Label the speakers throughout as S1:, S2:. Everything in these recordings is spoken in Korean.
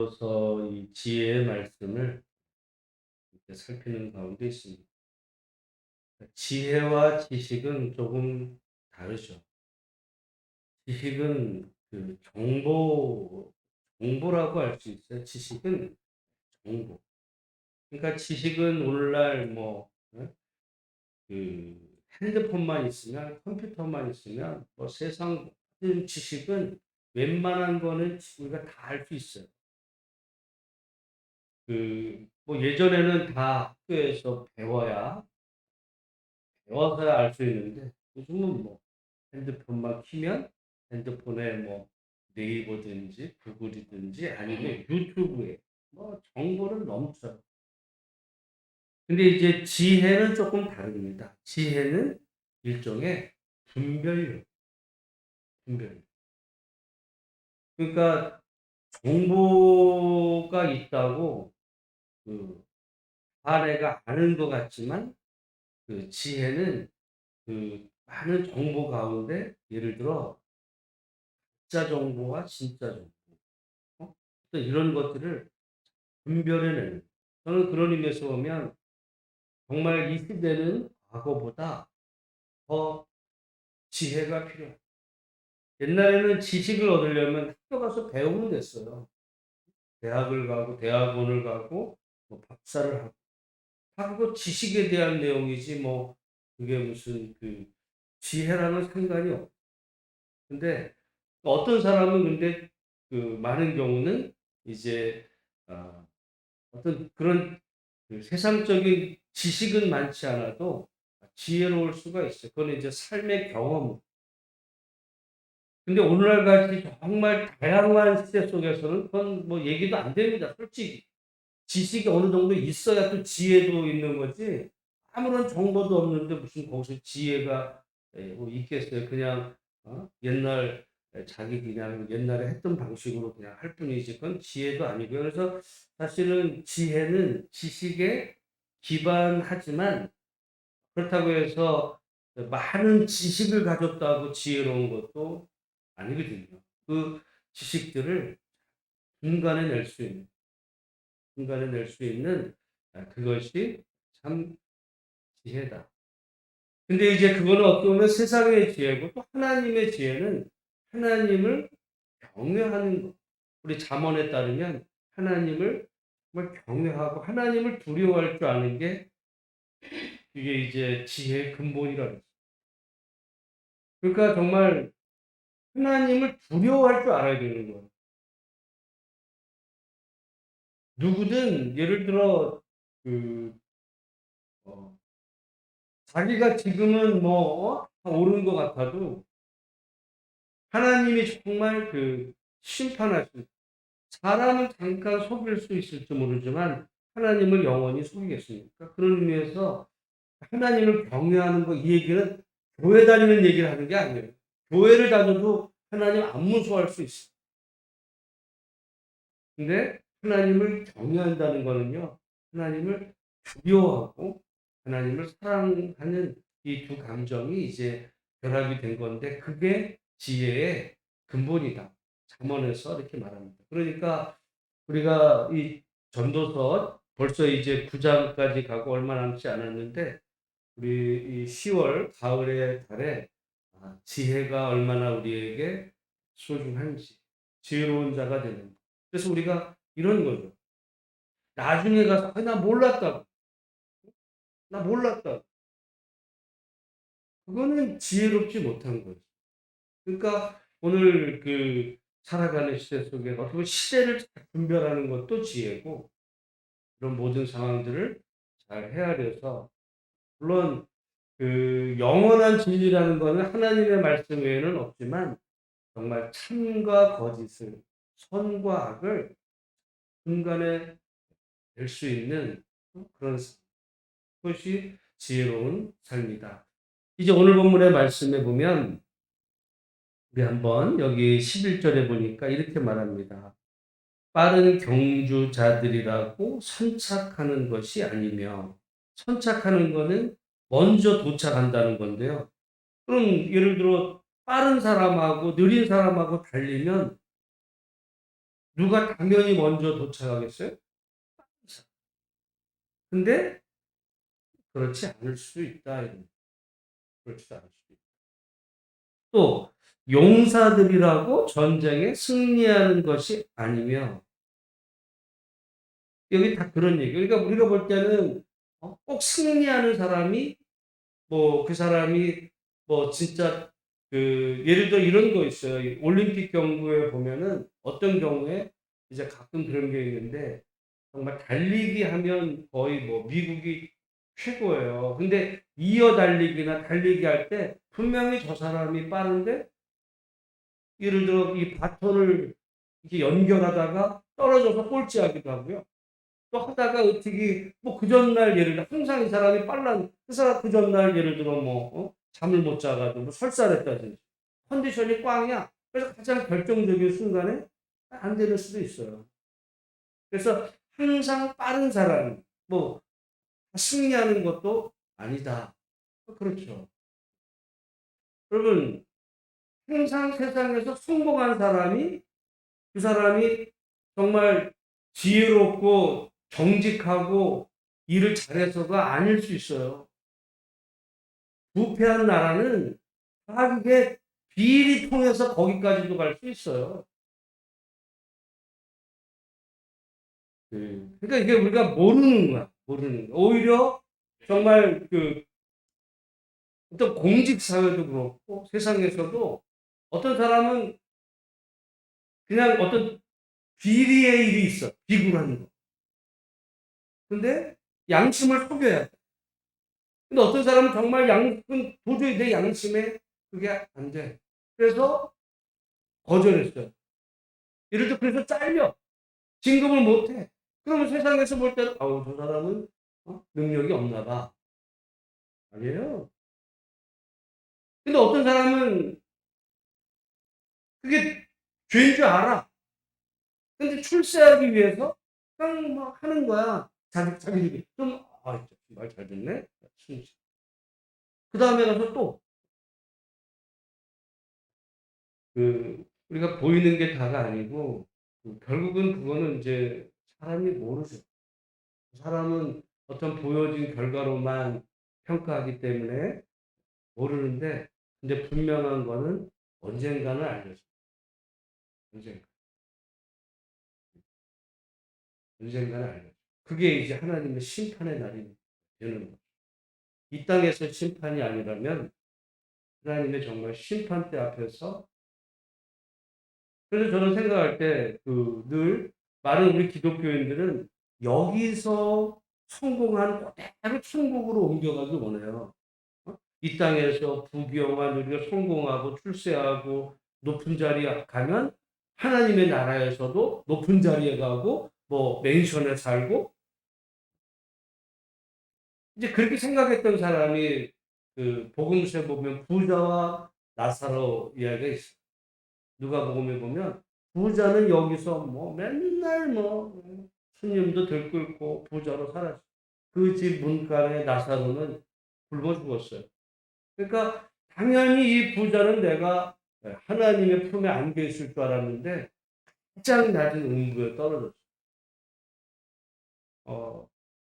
S1: 그래서 이 지혜의 말씀을 이렇게 살피는 가운데 있습니다. 지혜와 지식은 조금 다르죠. 지식은 그 정보라고 할 수 있어요. 지식은 정보. 그러니까 지식은 오늘날 핸드폰만 있으면, 컴퓨터만 있으면, 세상 모든 지식은 웬만한 거는 우리가 다 알 수 있어요. 예전에는 다 학교에서 배워서야 알 수 있는데, 요즘은 핸드폰만 키면 핸드폰에 네이버든지 구글이든지 아니면 유튜브에 정보는 넘쳐요. 근데 이제 지혜는 조금 다릅니다. 지혜는 일종의 분별력, 분별력. 그러니까 정보가 있다고 그 내가 아는 것 같지만, 지혜는 많은 정보 가운데 예를 들어 가짜 정보와 진짜 정보, 또 이런 것들을 분별해내는, 저는 그런 의미에서 보면 정말 이 시대는 과거보다 더 지혜가 필요해요. 옛날에는 지식을 얻으려면 학교 가서 배우면 됐어요. 대학을 가고 대학원을 가고 박사를 하고 지식에 대한 내용이지 그게 무슨 지혜랑은 상관이 없어요. 근데 어떤 사람은 근데 많은 경우는 이제 어떤 그런 세상적인 지식은 많지 않아도 지혜로울 수가 있어요. 그거는 이제 삶의 경험. 근데 오늘날 같이 정말 다양한 시대 속에서는 그건 얘기도 안 됩니다, 솔직히. 지식이 어느 정도 있어야 또 지혜도 있는 거지, 아무런 정보도 없는데 무슨 거기서 지혜가 있겠어요. 그냥 옛날 자기 그냥 옛날에 했던 방식으로 그냥 할 뿐이지 그건 지혜도 아니고요. 그래서 사실은 지혜는 지식에 기반하지만, 그렇다고 해서 많은 지식을 가졌다고 지혜로운 것도 아니거든요. 그 지식들을 중간에 낼 수 있는 그것이 참 지혜다. 근데 이제 그거는 어떻게 보면 세상의 지혜고, 또 하나님의 지혜는 하나님을 경외하는 것. 우리 잠언에 따르면 하나님을 정말 경외하고 하나님을 두려워할 줄 아는 게 이게 이제 지혜의 근본이라 그랬어요. 그러니까 정말 하나님을 두려워할 줄 알아야 되는 거예요. 누구든 예를 들어 그 어 자기가 지금은 옳은 것 같아도 하나님이 정말 심판하실, 사람은 잠깐 속일 수 있을지 모르지만 하나님을 영원히 속이겠습니까? 그런 의미에서 하나님을 경외하는 거, 이 얘기는 교회 다니는 얘기를 하는 게 아니에요. 교회를 다녀도 하나님 안 무서워할 수 있어요. 근데 하나님을 경외한다는 거는요, 하나님을 두려워하고 하나님을 사랑하는 이 두 감정이 이제 결합이 된 건데, 그게 지혜의 근본이다. 잠언에서 이렇게 말합니다. 그러니까 우리가 이 전도서 벌써 이제 9장까지 가고 얼마 남지 않았는데, 우리 이 10월 가을의 달에 지혜가 얼마나 우리에게 소중한지, 지혜로운 자가 되는 것. 그래서 우리가 이런 거죠. 나중에 가서 나 몰랐다고. 나 몰랐다고. 그거는 지혜롭지 못한 거죠. 그러니까 오늘 살아가는 시대 속에 어떻게 보면 시대를 잘 분별하는 것도 지혜고, 그런 모든 상황들을 잘 헤아려서, 물론 영원한 진리라는 거는 하나님의 말씀 외에는 없지만 정말 참과 거짓을, 선과 악을 중간에 낼 수 있는 그런 것이 지혜로운 삶이다. 이제 오늘 본문의 말씀에 보면 우리 한번 여기 11절에 보니까 이렇게 말합니다. 빠른 경주자들이라고 선착하는 것이 아니며, 선착하는 거는 먼저 도착한다는 건데요. 그럼 예를 들어 빠른 사람하고 느린 사람하고 달리면 누가 당연히 먼저 도착하겠어요? 근데 그렇지 않을 수 있다. 그렇지 않을 수 있다. 또 용사들이라고 전쟁에 승리하는 것이 아니며 여기 다 그런 얘기. 그러니까 우리가 볼 때는 꼭 승리하는 사람이 뭐 그 사람이 뭐 진짜 그 예를 들어 이런 거 있어요. 올림픽 경구에 보면은 어떤 경우에 이제 가끔 그런 게 있는데 정말 달리기 하면 거의 뭐 미국이 최고예요. 근데 이어 달리기나 달리기 할 때 분명히 저 사람이 빠른데 예를 들어 이 바톤을 이렇게 연결하다가 떨어져서 꼴찌하기도 하고요. 또 하다가 어떻게 뭐 그 전날 예를 들어 항상 이 사람이 빨라 그 사람 그 전날 예를 들어 뭐 잠을 못 자 가지고 뭐 설사했다든지 컨디션이 꽝이야. 그래서 가장 결정적인 순간에 안 되는 수도 있어요. 그래서 항상 빠른 사람 뭐 승리하는 것도 아니다. 그렇죠. 여러분 항상 세상에서 성공한 사람이 그 사람이 정말 지혜롭고 정직하고 일을 잘해서가 아닐 수 있어요. 부패한 나라는 다 그게 비리 통해서 거기까지도 갈 수 있어요. 그러니까 이게 우리가 모르는 거야. 모르는 거야. 오히려 정말 그 어떤 공직 사회도 그렇고 세상에서도 어떤 사람은 그냥 어떤 비리의 일이 있어. 비굴한 거. 근데 양심을 속여야 돼. 근데 어떤 사람은 정말 도저히 내 양심에 그게 안 돼. 그래서 거절했어요. 예를 들어 그래서 잘려. 진급을 못 해. 그러면 세상에서 볼 때는 아우 저 사람은 능력이 없나 봐. 아니에요. 근데 어떤 사람은 그게 죄인 줄 알아. 근데 출세하기 위해서 그냥 막 하는 거야. 자기들이 좀 말 잘 듣네. 그 다음에 가서 또 우리가 보이는 게 다가 아니고 결국은 그거는 이제 사람이 모르죠. 사람은 어떤 보여진 결과로만 평가하기 때문에 모르는데 근데 분명한 거는 언젠가는 알려져. 언젠가. 언젠가는 알려져. 그게 이제 하나님의 심판의 날이 되는 거죠. 이 땅에서 심판이 아니라면 하나님의 정말 심판대 앞에서 그래서 저는 생각할 때 늘 많은 우리 기독교인들은 여기서 성공한 그대로 천국으로 옮겨가길 원해요. 이 땅에서 부귀영화 누리고 성공하고 출세하고 높은 자리에 가면 하나님의 나라에서도 높은 자리에 가고 뭐 맨션에 살고 이제 그렇게 생각했던 사람이 그 복음서에 보면 부자와 나사로 이야기가 있어요. 누가복음에 보면 부자는 여기서 뭐 맨날 뭐 스님도 들끓고 부자로 살았어. 그 집 문간에 나사로는 굶어 죽었어요. 그러니까 당연히 이 부자는 내가 하나님의 품에 안겨 있을 줄 알았는데 가장 낮은 음부에 떨어졌어.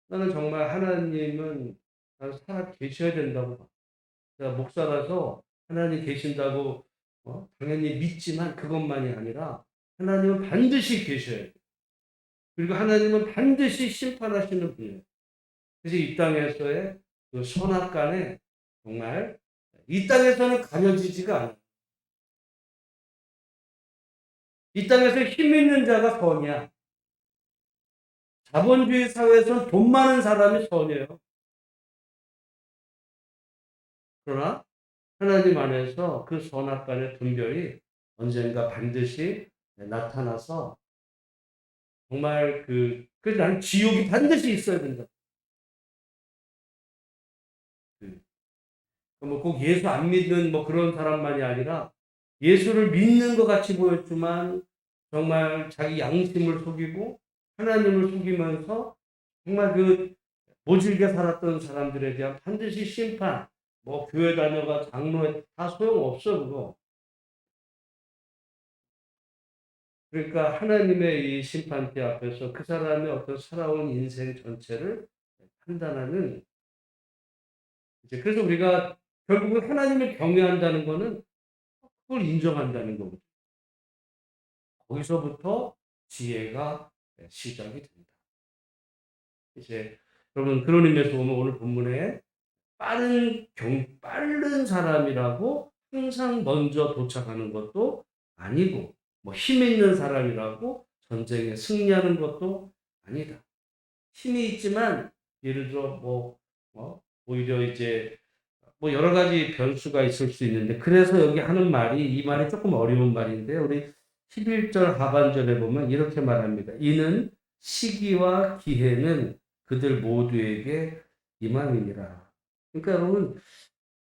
S1: 나는 정말 하나님은 나는 살아 계셔야 된다고 봐. 내가 목사라서 하나님 계신다고 당연히 믿지만 그것만이 아니라 하나님은 반드시 계셔야 돼. 그리고 하나님은 반드시 심판하시는 분이에요. 그래서 이 땅에서의 그 선악간에 정말 이 땅에서는 가려지지가 않아. 이 땅에서 힘 있는 자가 선이야. 자본주의 사회에서는 돈 많은 사람이 선이에요. 그러나 하나님 안에서 그 선악간의 분별이 언젠가 반드시 나타나서 정말 그래서 나는 지옥이 반드시 있어야 된다. 뭐 꼭 예수 안 믿는 뭐 그런 사람만이 아니라 예수를 믿는 것 같이 보였지만 정말 자기 양심을 속이고 하나님을 속이면서 정말 모질게 살았던 사람들에 대한 반드시 심판, 뭐 교회 다녀가 장로에 다 소용없어 그거. 그러니까 하나님의 이 심판대 앞에서 그 사람의 어떤 살아온 인생 전체를 판단하는 이제 그래서 우리가 결국은 하나님을 경외한다는 거는 그걸 인정한다는 거거든요. 거기서부터 지혜가 시작이 된다. 이제 여러분 그런 의미에서 보면 오늘 본문에 빠른 사람이라고 항상 먼저 도착하는 것도 아니고 뭐 힘 있는 사람이라고 전쟁에 승리하는 것도 아니다. 힘이 있지만 예를 들어 오히려 이제 뭐 여러 가지 변수가 있을 수 있는데 그래서 여기 하는 말이 이 말이 조금 어려운 말인데 우리 11절 하반절에 보면 이렇게 말합니다. 이는 시기와 기회는 그들 모두에게 임함이니라. 그러니까 여러분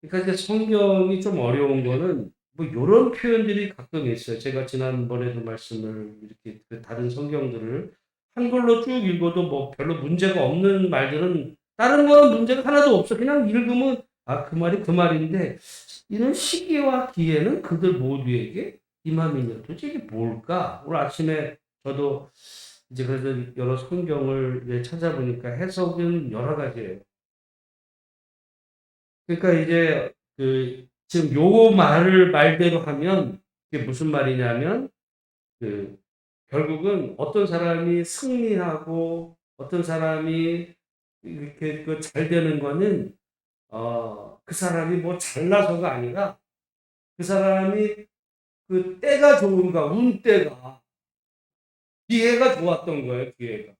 S1: 그러니까 이제 성경이 좀 어려운 거는 뭐 요런 표현들이 가끔 있어요. 제가 지난번에도 말씀을 이렇게 그 다른 성경들을 한글로 쭉 읽어도 뭐 별로 문제가 없는 말들은 다른 거는 문제가 하나도 없어. 그냥 읽으면 아, 그 말이 그 말인데 이런 시기와 기회는 그들 모두에게 임함이냐. 도대체 이게 뭘까? 오늘 아침에 저도 이제 그래서 여러 성경을 찾아보니까 해석은 여러 가지예요. 그러니까 이제 지금 요 말을 말대로 하면 그게 무슨 말이냐면 그 결국은 어떤 사람이 승리하고 어떤 사람이 이렇게 잘 되는 거는 그 사람이 뭐 잘나서가 아니라 그 사람이 그 때가 좋은가 운때가 기회가 좋았던 거예요. 기회가.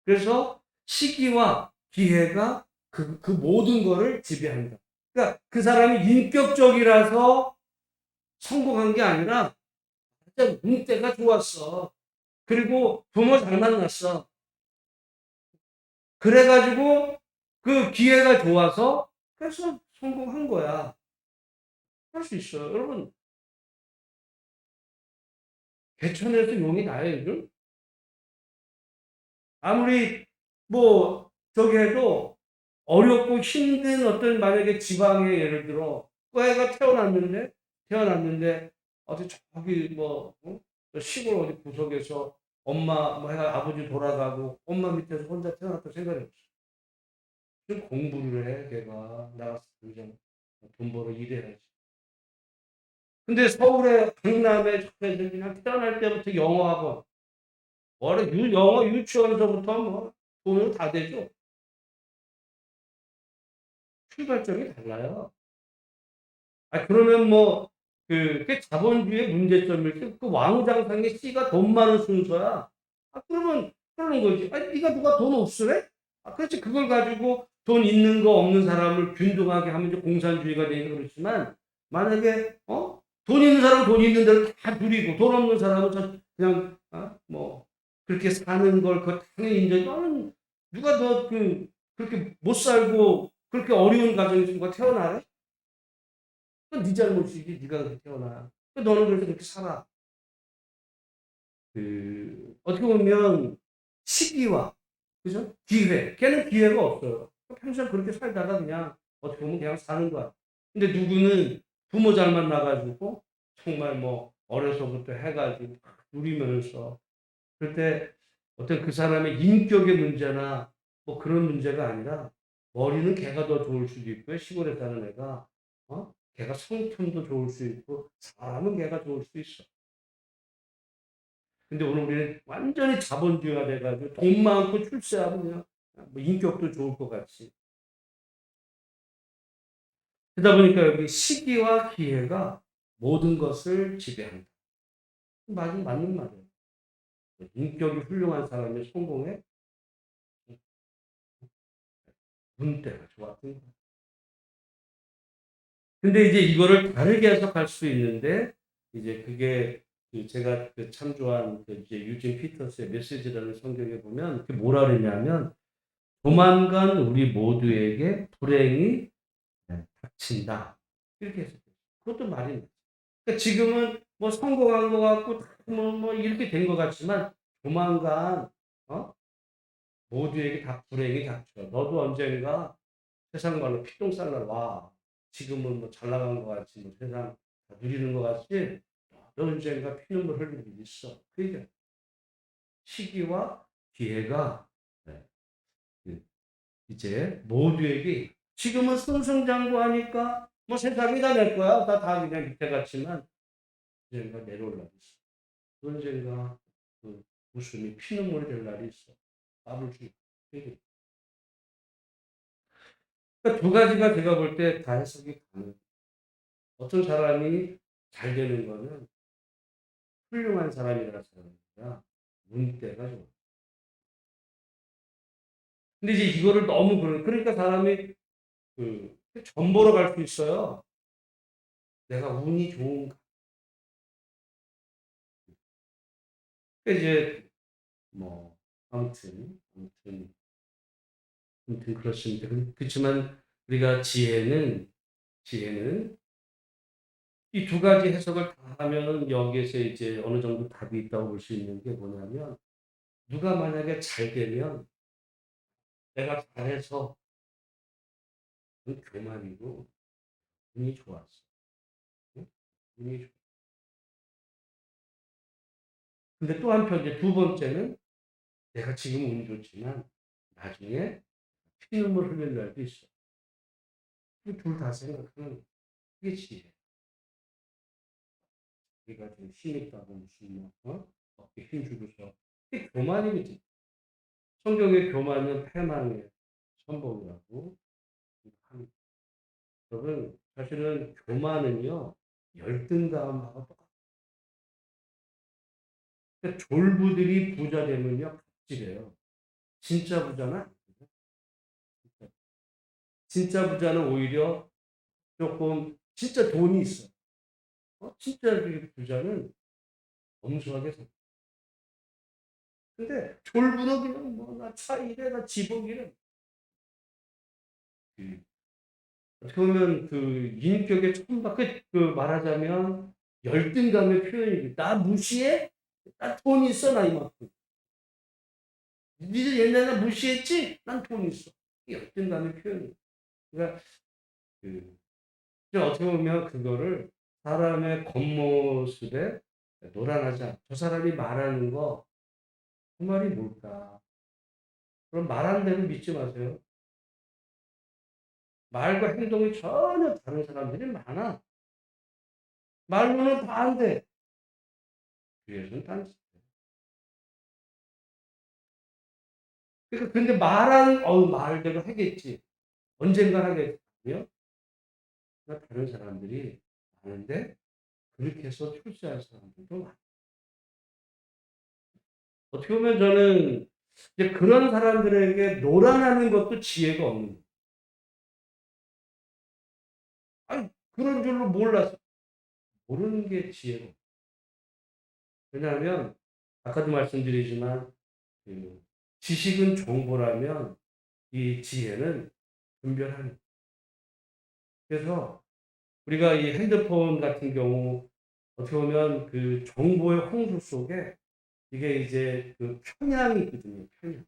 S1: 그래서 시기와 기회가 그 모든 거를 지배한다. 그러니까 그 사람이 인격적이라서 성공한 게 아니라 진짜 운때가 좋았어. 그리고 부모 잘 만났어. 그래가지고 그 기회가 좋아서 그래서 성공한 거야. 할 수 있어요. 여러분 개천에서 용이 나요, 요즘? 아무리 뭐 저기 해도 어렵고 힘든 어떤 만약에 지방에 예를 들어 그 애가 태어났는데 어디 저기 뭐 시골 어디 구석에서 엄마 뭐 해가 아버지 돌아가고 엄마 밑에서 혼자 태어났다 생각해 보세요. 좀 공부를 해 걔가 나가서 당장 돈 벌어 일해야지. 근데 서울에 강남에 저기 그냥 태어날 때부터 영어학원 영어 유치원서부터 뭐 돈으로 다 되죠. 출발점이 달라요. 아, 그러면 뭐, 그 자본주의의 문제점일 그 왕장상의 씨가 돈 많은 순서야. 아, 그러면, 그러는 거지. 아, 네가 누가 돈 없으래? 아, 그렇지. 그걸 가지고 돈 있는 거 없는 사람을 균등하게 하면 이제 공산주의가 되니까 그렇지만, 만약에, 돈 있는 사람은 돈 있는 대로 다 누리고, 돈 없는 사람은 그냥, 뭐, 그렇게 사는 걸, 그 당연히 인정. 너는 누가 그렇게 못 살고, 그렇게 어려운 가정에서 누가 태어나래? 그건 네 잘못이지. 네가 그렇게 태어나. 너는 그래서 그렇게 살아. 어떻게 보면 시기와 그죠? 기회. 걔는 기회가 없어요. 평생 그렇게 살다가 그냥 어떻게 보면 그냥 사는 거야. 근데 누구는 부모 잘 만나가지고 정말 뭐 어려서부터 해가지고 누리면서 그럴 때 어떤 그 사람의 인격의 문제나 뭐 그런 문제가 아니라 머리는 걔가 더 좋을 수도 있고요. 시골에 사는 애가 걔가 성품도 좋을 수 있고 사람은 걔가 좋을 수 있어. 근데 오늘 우리는 완전히 자본주의가 돼가지고 돈 많고 출세하고 그냥 뭐 인격도 좋을 것 같이. 그러다 보니까 여기 시기와 기회가 모든 것을 지배한다. 맞는 말이에요. 인격이 훌륭한 사람이 성공해 운때가 좋았던 거야. 근데 이제 이거를 다르게 해석할 수 있는데 이제 그게 제가 참조한 이제 유진 피터스의 메시지라는 성경에 보면 그 뭐라 그러냐면 조만간 우리 모두에게 불행이 닥친다. 이렇게 해석해요. 그것도 말이 맞죠. 그러니까 지금은 뭐 성공한 것 같고 뭐 이렇게 된 것 같지만 조만간 어? 모두에게 다 불행이 닥쳐. 너도 언젠가 세상 말로 피똥살 날 와. 지금은 뭐 잘 나간 것 같지, 뭐 세상 다 누리는 것 같지. 언젠가 피눈물 흘릴 일이 있어. 그러니까 시기와 기회가 네, 그 이제 모두에게 지금은 승승장구하니까 뭐 세상이 다 내 거야. 다 그냥 밑에 같지만 언젠가 내려올 날이 있어. 언젠가 그 웃음이 피눈물이 될 날이 있어. 밥을 주고. 그러니까 두 가지가 제가 볼 때 다 해석이 가능. 어떤 사람이 잘 되는 거는 훌륭한 사람이라는 사람이라 문대가 좋아. 근데 이제 이거를 너무 그러니까 사람이 전보러 갈 수 있어요. 내가 운이 좋은가. 그러니까 이제 뭐 아무튼 그렇습니다. 그렇지만 우리가 지혜는 이 두 가지 해석을 다 하면은 여기에서 이제 어느 정도 답이 있다고 볼 수 있는 게 뭐냐면 누가 만약에 잘 되면 내가 잘해서 그 교만이고 운이 좋았어. 응? 운이 좋. 근데 또 한편 이제 두 번째는 내가 지금 운이 좋지만 나중에 피눈물 흘릴 날도 있어. 둘 다 생각하는 그게 지혜. 우리가 좀 힘 있다고 무슨 어깨 힘 주고서 그게 교만이지. 성경의 교만은 패망의 선봉이라고 합니다. 여러분 사실은 교만은요 열등감하고 똑같아요. 그러니까 졸부들이 부자 되면요 갑질해요. 진짜 부자는 아니거든요. 진짜 부자는 오히려 조금 진짜 돈이 있어. 진짜 부자는 엄수하게 살. 근데 졸부는 그냥 뭐 나 차 이래 나 집억 이래. 그 어떻게 보면 인격의 천박 말하자면 열등감의 표현이지. 나 무시해? 나 돈 있어 나 이만큼. 니들 옛날에 무시했지? 난 돈 있어. 열등감의 표현이. 그러니까 그 어떻게 보면 그거를 사람의 겉모습에 노란하지 않. 저 사람이 말하는 거 그 말이 뭘까? 그럼 말하는 대로 믿지 마세요. 말과 행동이 전혀 다른 사람들이 많아. 말로는 다 안 돼. 뒤에서는 딴. 그러니까 근데 말하는 말대로 하겠지. 언젠가 하겠고요. 그러니까 다른 사람들이 많은데 그렇게 해서 출세할 사람들도 많아. 어떻게 보면 저는 이제 그런 사람들에게 노란하는 것도 지혜가 없는 거예요. 아니 그런 줄로 몰랐어. 모르는 게 지혜가 없어. 왜냐하면 아까도 말씀드리지만 지식은 정보라면 이 지혜는 분별하는. 그래서 우리가 이 핸드폰 같은 경우 어떻게 보면 정보의 홍수 속에 이게 이제 편향이 있거든요. 편향.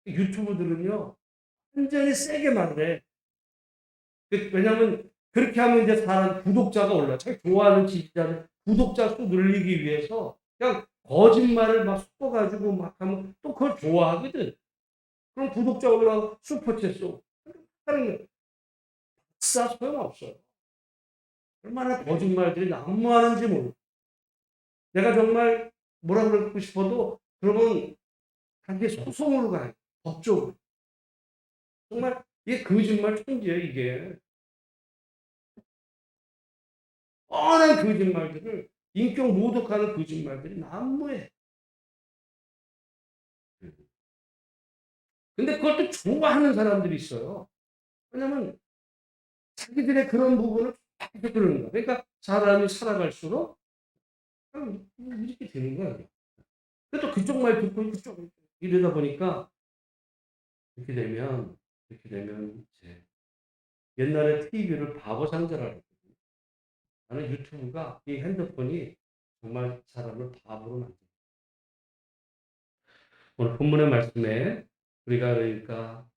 S1: 유튜브들은요 완전히 세게 말을 해. 왜냐하면 그렇게 하면 이제 사람 구독자가 올라. 자기 좋아하는 지지자를 구독자 수 늘리기 위해서 그냥 거짓말을 막 섞어가지고 막 하면 또 그걸 좋아하거든. 그럼 구독자 올라가고 슈퍼챗 쏘고. 하는 싸 소용없어요. 얼마나 거짓말들이 난무하는지 모르. 내가 정말 뭐라 그러고 싶어도 그러면 단계 소송으로 가요. 법적으로. 정말 이게 거짓말 천지예요 이게. 뻔한 거짓말들을 인격 모독하는 거짓말들이 난무해. 근데 그걸 또 좋아하는 사람들이 있어요. 왜냐면 자기들의 그런 부분을 계속 그러는 거야. 그러니까 사람이 살아갈수록 이렇게 되는 거야. 또 그쪽 말 듣고 그쪽 이러다 보니까 이렇게 되면 이제 옛날에 TV를 바보 상자라 그랬거든요. 나는 유튜브가 이 핸드폰이 정말 사람을 바보로 만든다. 오늘 본문의 말씀에 우리가 그러니까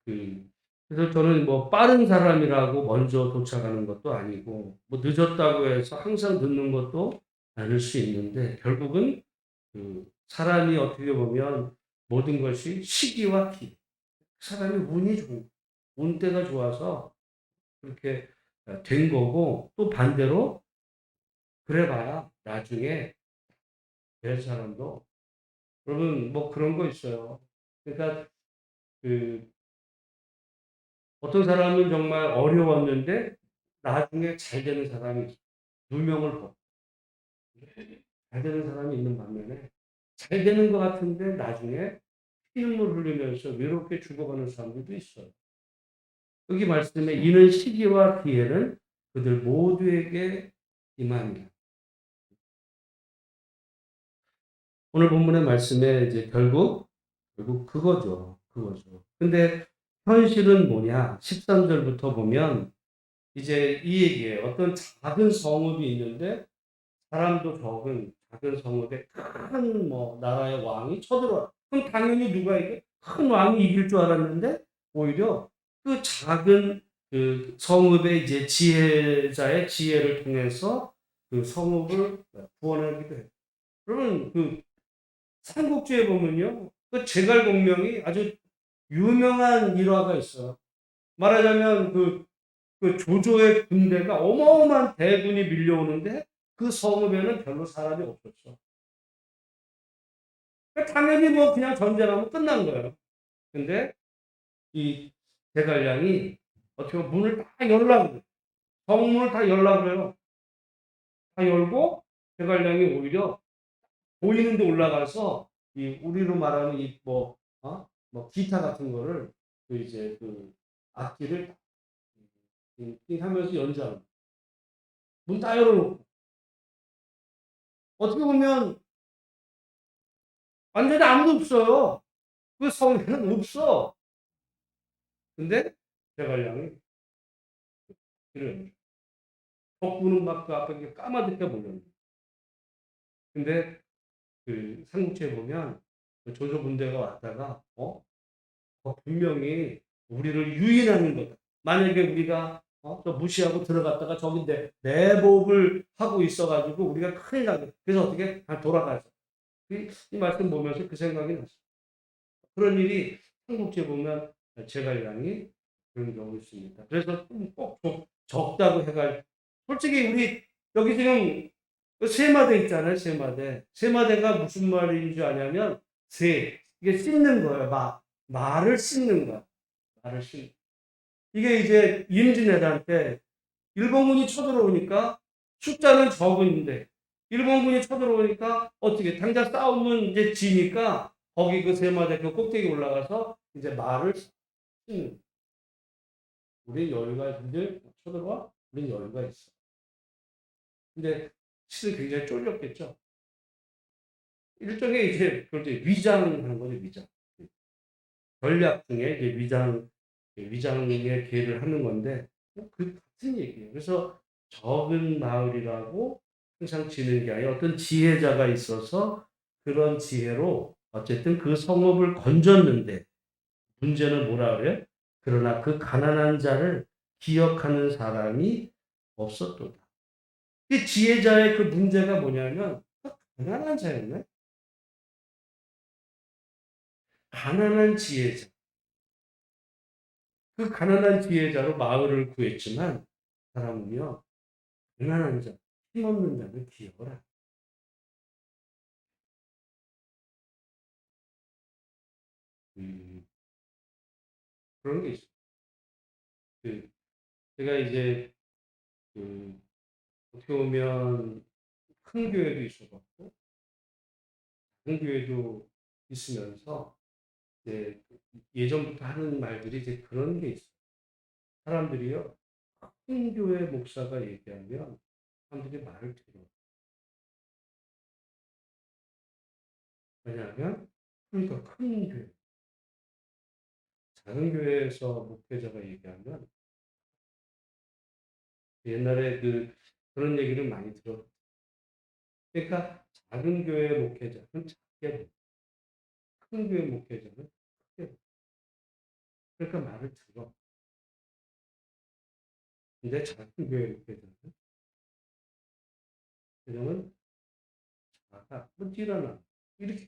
S1: 그래서 저는 뭐 빠른 사람이라고 먼저 도착하는 것도 아니고 뭐 늦었다고 해서 항상 늦는 것도 않을 수 있는데 결국은 그 사람이 어떻게 보면 모든 것이 시기와 기, 사람이 운이 좋은, 운때가 좋아서 그렇게 된 거고 또 반대로 그래 봐야 나중에 될 사람도 여러분 뭐 그런 거 있어요. 그러니까 그 어떤 사람은 정말 어려웠는데 나중에 잘 되는 사람이 있어요. 누명을 벗고 잘 되는 사람이 있는 반면에 잘 되는 것 같은데 나중에 피눈물 흘리면서 외롭게 죽어가는 사람들도 있어요. 여기 말씀에 이는 시기와 기회는 그들 모두에게 임합니다. 오늘 본문의 말씀에 이제 결국 그거죠. 그거죠. 근데 현실은 뭐냐? 13절부터 보면 이제 이 얘기예요. 어떤 작은 성읍이 있는데 사람도 적은 작은 성읍에 큰 뭐 나라의 왕이 쳐들어와. 그럼 당연히 누가 이게 큰 왕이 이길 줄 알았는데 오히려 그 작은 그 성읍의 이제 지혜자의 지혜를 통해서 그 성읍을 구원하기도 해요. 그러면 그 삼국지에 보면요. 그 제갈공명이 아주 유명한 일화가 있어요. 말하자면 그 조조의 군대가 어마어마한 대군이 밀려오는데 그 성읍에는 별로 사람이 없었어. 그러니까 당연히 뭐 그냥 전쟁하면 끝난 거예요. 근데 이 제갈량이 어떻게 보면 문을 다 열라고 그래요. 성문을 다 열라고 그래요. 다 열고 제갈량이 오히려 보이는 데 올라가서 이 우리로 말하는 이 뭐 기타 같은 거를 그 이제 그 악기를 하면서 연주하는 문 다 열어놓고 어떻게 보면 완전히 아무도 없어요. 그 성에는 없어. 근데 제갈량이 길을 덕구는 막 그 앞에 까마득해 보였는데 근데 그 삼국지에 보면 그 조조 군대가 왔다가 분명히 우리를 유인하는 거다. 만약에 우리가 저 무시하고 들어갔다가 저기 내복을 하고 있어가지고 우리가 큰일 나게. 그래서 어떻게 돌아가서 이 말씀 보면서 그 생각이 났어요. 그런 일이 삼국지에 보면 제갈량이 그런 경우 있습니다. 그래서 꼭 적다고 해가 솔직히 우리 여기 지금 세마대 있잖아요. 세마대. 세마대가 무슨 말인 줄 아냐면 이게 씻는 거예요. 말을 씻는 거야. 말을 씻는. 이게 이제 임진왜란 때 일본군이 쳐들어오니까 숫자는 적은데 일본군이 쳐들어오니까 어떻게 당장 싸우면 이제 지니까 거기 그 세마대 그 꼭대기 올라가서 이제 말을 씻는. 우리 여유가 있는데 쳐들어와? 우리 여유가 있어. 근데 실은 굉장히 쫄렸겠죠. 일종의 이제 그걸 이제 위장하는 거죠, 위장. 전략 중에 이제 위장의 기회를 하는 건데 그 같은 얘기예요. 그래서 적은 마을이라고 항상 지는 게 아니라 어떤 지혜자가 있어서 그런 지혜로 어쨌든 그 성읍을 건졌는데 문제는 뭐라 그래요? 그러나 그 가난한 자를 기억하는 사람이 없었도다. 그 지혜자의 그 문제가 뭐냐면 가난한 자였네. 가난한 지혜자. 그 가난한 지혜자로 마을을 구했지만 사람은요. 가난한 자, 힘없는 자를 기억을 안. 음, 그런 게 있어요. 그 제가 이제 그 어떻게 보면 큰 교회도 있어봤고 작은 교회도 있으면서 이제 예전부터 하는 말들이 이제 그런 게 있어요. 사람들이요. 큰 교회 목사가 얘기하면 사람들이 말을 들어요. 왜냐하면 그러니까 큰 교회, 작은 교회에서 목회자가 얘기하면 옛날에 그런 얘기를 많이 들었어요. 그러니까 작은 교회 목회자는 작게 보고 큰 교회 목회자는 크게 보고 그러니까 말을 들어. 근데 작은 교회 목회자는 야, 먼저 일어나. 이렇게.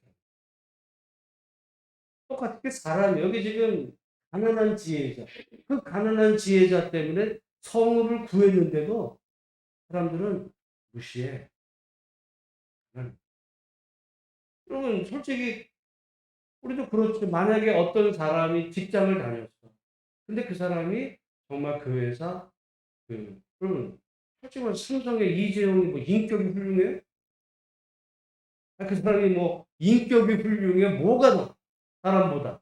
S1: 똑같게 사람, 여기 지금 가난한 지혜자. 그 가난한 지혜자 때문에 성읍을 구했는데도 사람들은 무시해. 그러면 솔직히 우리도 그렇죠. 만약에 어떤 사람이 직장을 다녔어. 근데 그 사람이 정말 그 회사, 그러면 솔직히 말해서 삼성의 이재용이 뭐 인격이 훌륭해? 아, 그 사람이 뭐 인격이 훌륭해? 뭐가 나? 사람보다.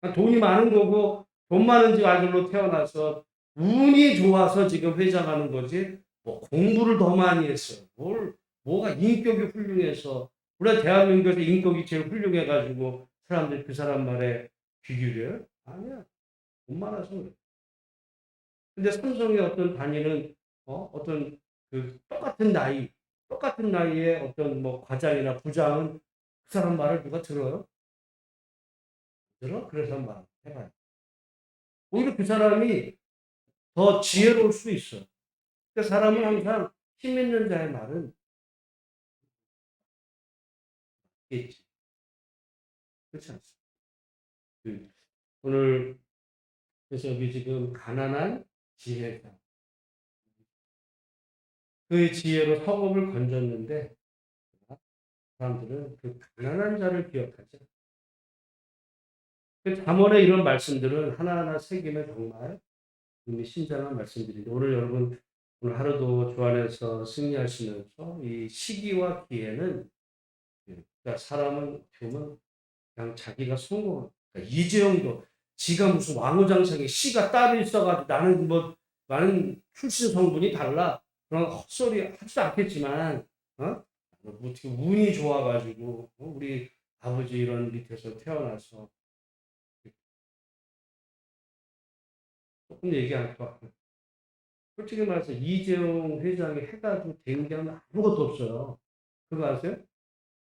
S1: 아, 돈이 많은 거고, 돈 많은 집 아들로 태어나서 운이 좋아서 지금 회장하는 거지. 뭐 공부를 더 많이 했어. 뭐가 인격이 훌륭해서. 우리가 대한민국에서 인격이 제일 훌륭해가지고 사람들이 그 사람 말에 귀 기울여요? 아니야. 돈 많아서 그래. 근데 삼성의 어떤 단위는 어떤 그 똑같은 나이에 어떤 뭐 과장이나 부장은 그 사람 말을 누가 들어요? 들어? 그래서 말 해봐요. 오히려 그 사람이 더 지혜로울 수 있어. 그러니까 사람은 항상 힘 있는 자의 말은 있지. 그렇지 않습니까? 오늘 그래서 여기 지금 가난한 지혜자. 그 지혜로 성읍을 건졌는데 사람들은 그 가난한 자를 기억하죠. 그 잠언의 이런 말씀들은 하나하나 새기면 정말 이미 신장한 말씀들인데 오늘 여러분 오늘 하루도 주 안에서 승리하시면서 이 시기와 기회는 그러니까 사람은 보면 그냥 자기가 성공 그러니까 이재용도 지가 무슨 왕후장성에 씨가 따로 있어가지고 나는 뭐 나는 출신 성분이 달라 그런 헛소리 하지도 않겠지만 뭐 어떻게 운이 좋아가지고 우리 아버지 이런 밑에서 태어나서 조금 얘기할 것 같아요. 솔직히 말해서 이재용 회장이 해가지고 된 게 아무것도 없어요. 그거 아세요?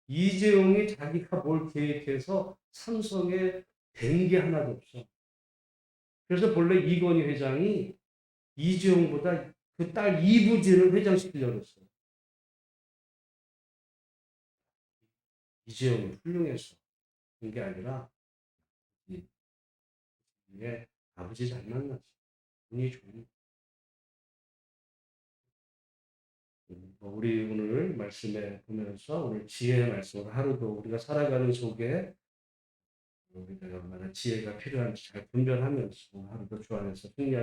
S1: 이재용이 자기가 뭘 계획해서 삼성에 된 게 하나도 없어. 그래서 본래 이건희 회장이 이재용보다 그 딸 이부진을 회장시키려고 했어요. 이재용이 훌륭해서 그런 게 아니라 이게 아버지 잘 만났어. 운이 좋은. 우리 오늘 말씀에 보면서 오늘 지혜의 말씀을 하루도 우리가 살아가는 속에 우리가 얼마나 지혜가 필요한지 잘 분별하면서 하루도 주 안에서 승리할